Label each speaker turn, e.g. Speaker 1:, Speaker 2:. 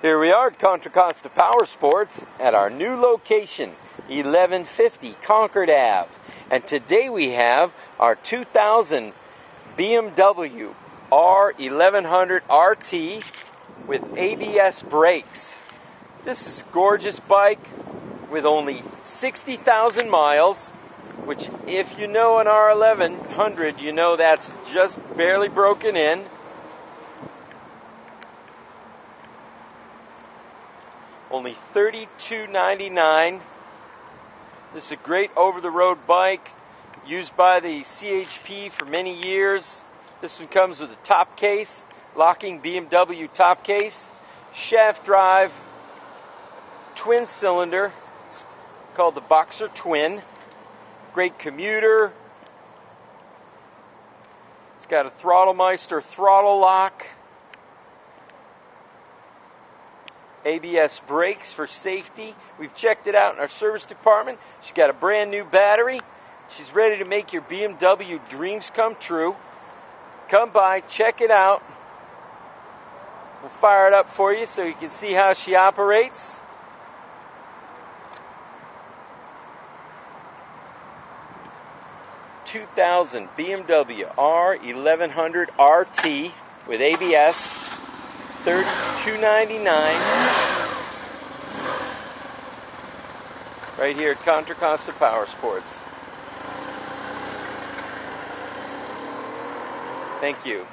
Speaker 1: Here we are at Contra Costa Powersports at our new location, 1150 Concord Ave. And today we have our 2000 BMW R1100RT with ABS brakes. This is a gorgeous bike with only 60,000 miles, which if you know an R1100, you know that's just barely broken in. Only $32.99. This is a great over-the-road bike used by the CHP for many years. This one comes with a top case, locking BMW top case, shaft drive, twin cylinder. It's called the Boxer Twin. Great commuter. It's got a Throttlemeister throttle lock. ABS brakes for safety. We've checked it out in our service department. She's got a brand new battery. She's ready to make your BMW dreams come true. Come by, check it out. We'll fire it up for you so you can see how she operates. (2000) BMW R1100RT with ABS. $32.99 right here at Contra Costa Powersports. Thank you.